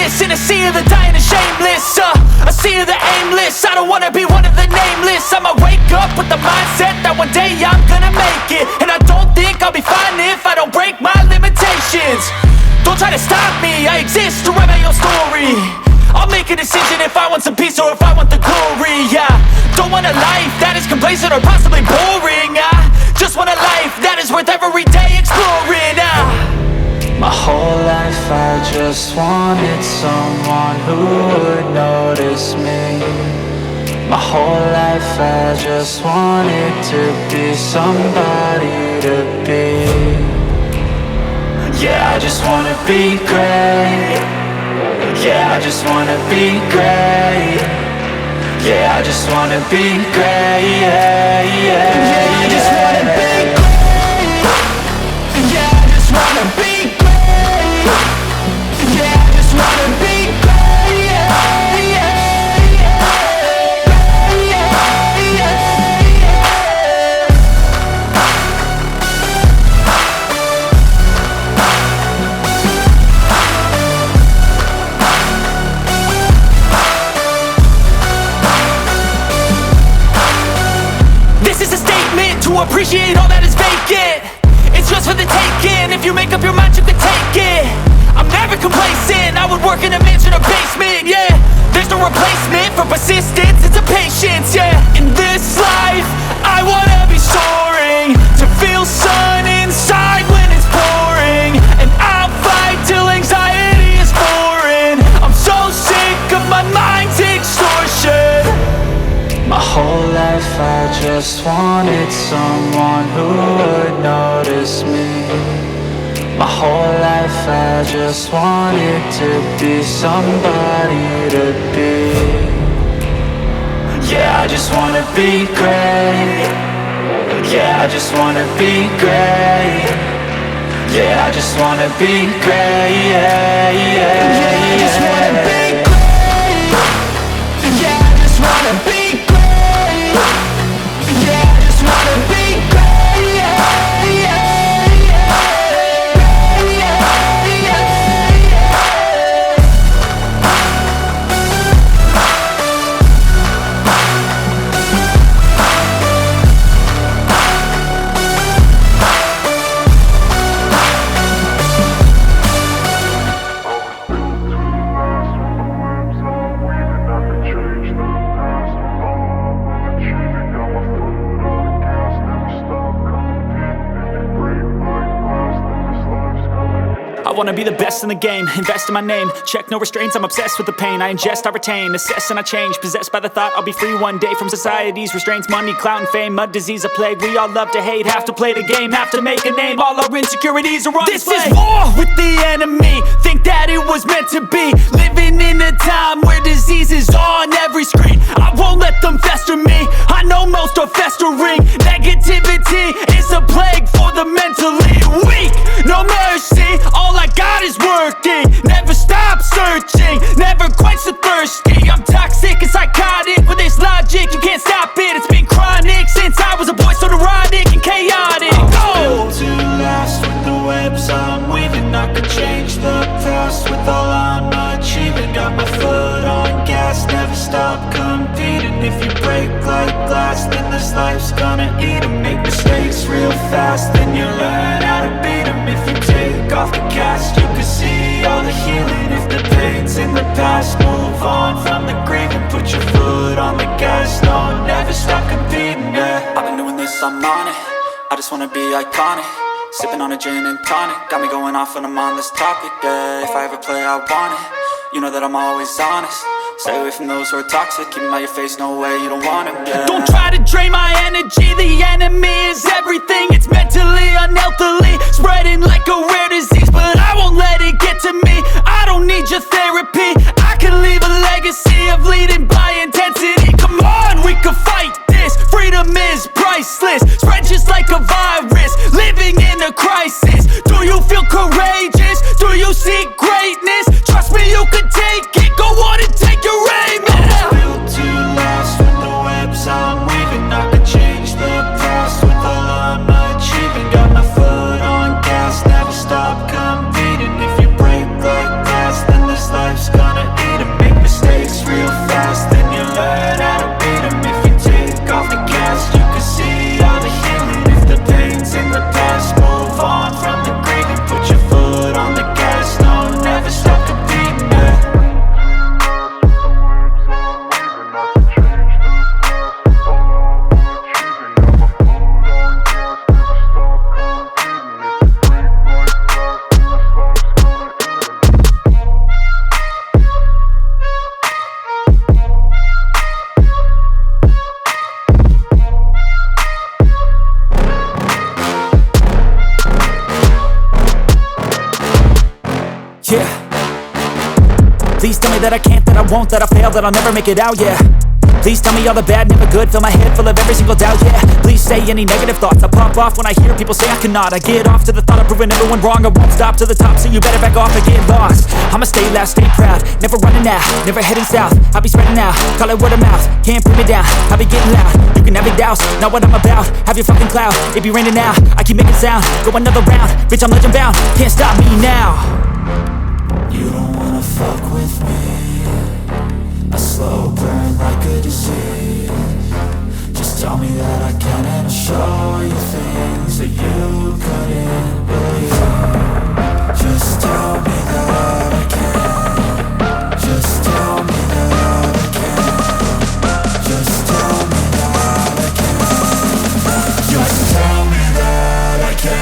nameless in a sea of the dying and shameless. A sea of the aimless. I don't wanna be one of the nameless. I'ma wake up with the mindset that one day I'm gonna make it. And I don't think I'll be fine if I don't break my limitations. Don't try to stop me, I exist to write my own story. I'll make a decision if I want some peace or if I want the glory. Yeah, don't want a life that is complacent or possibly boring. I just want a life that is worth every day exploring. My whole life I just wanted someone who would notice me. My whole life I just wanted to be somebody to be. Yeah, I just wanna be great. Yeah, I just wanna be great. Yeah, I just wanna be great. Yeah, I just wanna be great. Yeah, I just wanna be great. Yeah, I just wanna be great. To appreciate all that is vacant, it's just for the taking. If you make up your mind, you can take it. I'm never complacent, I would work in a mansion or basement. Yeah, there's no replacement for persistence, it's a patience. Yeah, in this life, I wanna be soaring, to feel sun inside when it's pouring. And I'll fight till anxiety is foreign. I'm so sick of my mind's extortion. My whole life I just wanted someone who would notice me. My whole life I just wanted to be somebody to be. Yeah, I just wanna be great. Yeah, I just wanna be great. Yeah, I just wanna be great. Yeah, I just wanna be great. Yeah, I just wanna be great. Yeah, I just wanna be great. I wanna be the best in the game, invest in my name. Check no restraints, I'm obsessed with the pain. I ingest, I retain, assess and I change. Possessed by the thought I'll be free one day from society's restraints. Money, clout and fame, mud, disease, a plague. We all love to hate, have to play the game, have to make a name. All our insecurities are on display. This is war with the enemy, think that it was meant to be. Living in a time where disease is on every screen. I won't let them fester me, I know most are festering. Negativity is a plague for the mentally weak. No mercy, all I got is working. Never stop searching, never quite so thirsty. I'm toxic and psychotic with this logic, you can't stop it. It's been chronic since I was a boy, so neurotic and chaotic. I'm built to last with the webs I'm weaving. I could change the past with all I'm achieving. Got my foot on gas, never stop competing. If you break like glass, then this life's gonna eat 'em. Make mistakes real fast, then you learn how to beat 'em. If you take off the cast, you can see all the healing. If the pain's in the past, move on from the grave and put your foot on the gas. No, never stop competing, yeah. I've been doing this, I'm on it. I just wanna be iconic. Sipping on a gin and tonic, got me going off when I'm on this topic, yeah. If I ever play, I want it. You know that I'm always honest. Stay away from those who are toxic. Keep them out your face, no way, you don't want them, yeah. Don't try to drain my energy, the enemy is everything. It's mentally, unhealthily, spreading like a rare disease. But I won't let it get to me, I don't need your therapy. I can leave a legacy of leading by intensity. Come on, we can fight this, freedom is priceless. Spread just like a virus, living in a crisis. Do you feel courageous? Do you seek greatness? Trust me, you can take it, go on and take your aim, yeah. I'm built to last with the webs I'm weaving. I could change the past with all I'm achieving. Got my foot on gas, never stop competing. If you break like glass, then this life's gone. Please tell me that I can't, that I won't, that I'll fail, that I'll never make it out, yeah. Please tell me all the bad, never good. Fill my head full of every single doubt, yeah. Please say any negative thoughts. I pop off when I hear people say I cannot. I get off to the thought of proving everyone wrong. I won't stop to the top, so you better back off and get lost. I'ma stay loud, stay proud, never running out, never heading south. I'll be spreading out, call it word of mouth. Can't put me down, I'll be getting loud. You can have big doubts, not what I'm about. Have your fucking cloud, it be raining now. I keep making sound, go another round. Bitch, I'm legend bound, can't stop me now. You don't wanna fuck with me. A slow burn like a disease. Just tell me that I can and I'll show you things that you couldn't believe. Just tell me that I can. Just tell me that I can. Just tell me that I can. Just tell me that I can.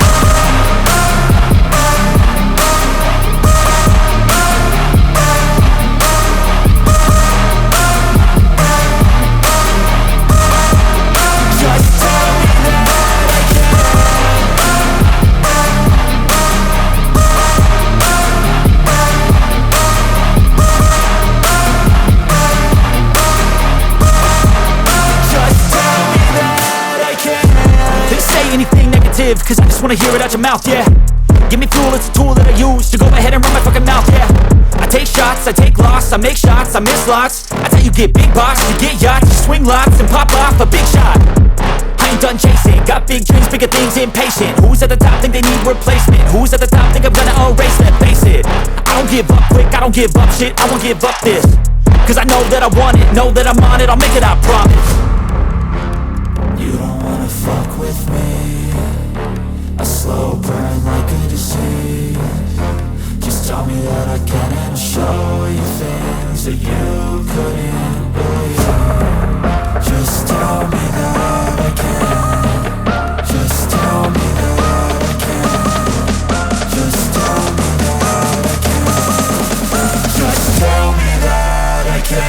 Cause I just wanna hear it out your mouth, yeah. Give me fuel, it's a tool that I use to go ahead and run my fucking mouth, yeah. I take shots, I take loss, I make shots, I miss lots. That's how you get big box, you get yachts, you swing lots and pop off a big shot. I ain't done chasing, got big dreams, bigger things, impatient. Who's at the top think they need replacement? Who's at the top think I'm gonna erase them? Face it, I don't give up quick, I don't give up shit, I won't give up this. Cause I know that I want it, know that I'm on it, I'll make it, I promise. You don't wanna fuck with me. A slow burn like a disease. Just tell me that I can and I'll show you things that you couldn't believe. Just tell me that I can. Just tell me that I can. Just tell me that I can. Just tell me that I can.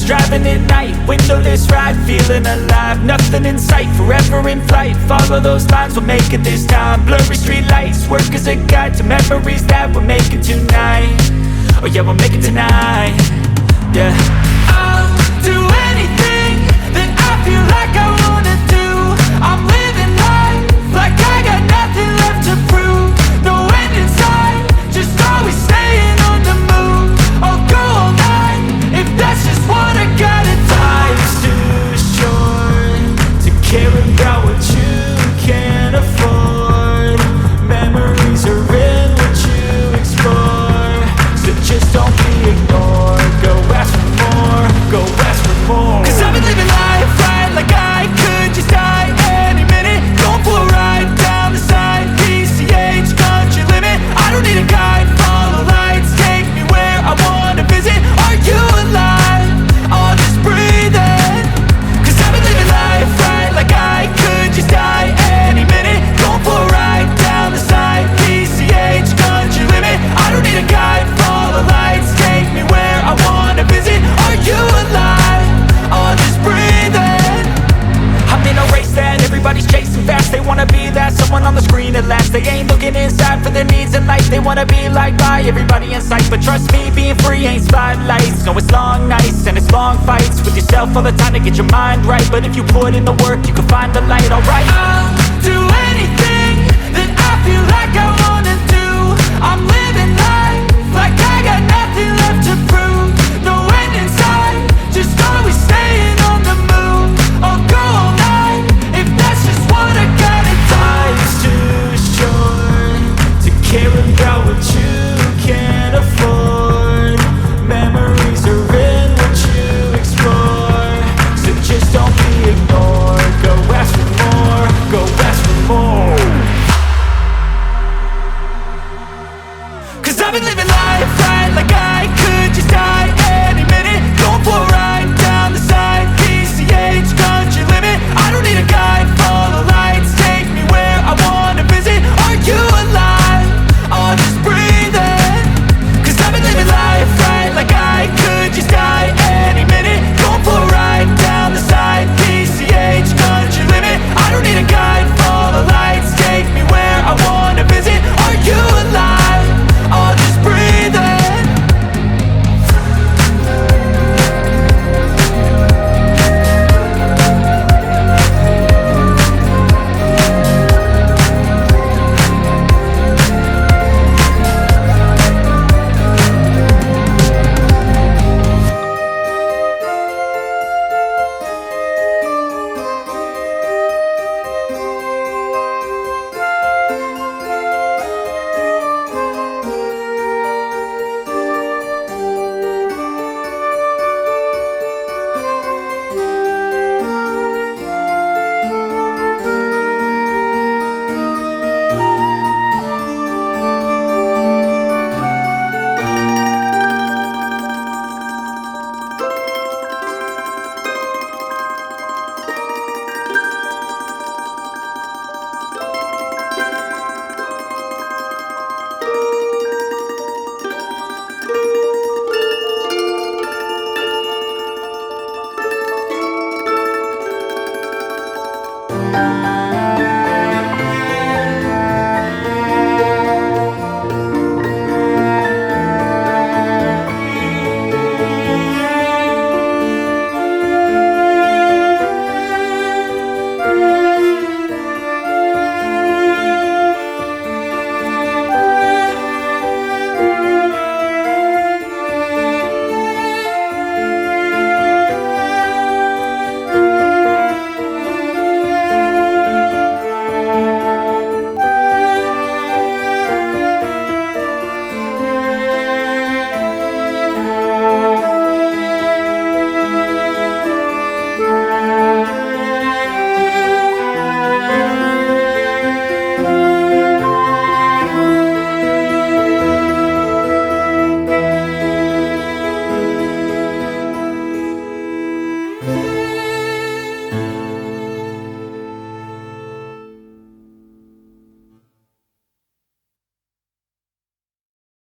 Driving at night, windowless ride, feeling alive. Nothing in sight, forever in flight. Follow those lines, we'll make it this time. Blurry street lights, work as a guide to memories that we're making tonight. Oh yeah, we'll make it tonight. Yeah. I'll do anything that I feel like I wanna do. I'm living life like I got nothing left to prove. No end in sight, just always staying on the move. I'll go all night if that's just what I gotta do. Life's too short to care about what you can't afford. Memories are in what you explore, so just don't be ignored. Go ask for more, go ask for more. Cause I've been living life right like I could just die any minute. Going for a ride down the side, PCH country limit. I don't need a guide, follow lights, take me where I wanna visit. Are you alive? I'll just breathe in. Cause I've been living life right like I could just die any minute. Going for a ride down the side, PCH country limit. I don't need a guide, follow lights, take me where I wanna visit. Are you alive? I'll just breathe in. I'm in a race that everybody's chasing fast. They wanna be that someone on the screen at last. They ain't looking inside for their needs in life. They wanna be like by everybody in sight. But trust me, being free ain't spotlights. No, it's long nights and it's long fights with yourself all the time to get your mind right. But if you put in the work, you can find the light, alright. I'll do anything that I feel like I wanna do. I'm living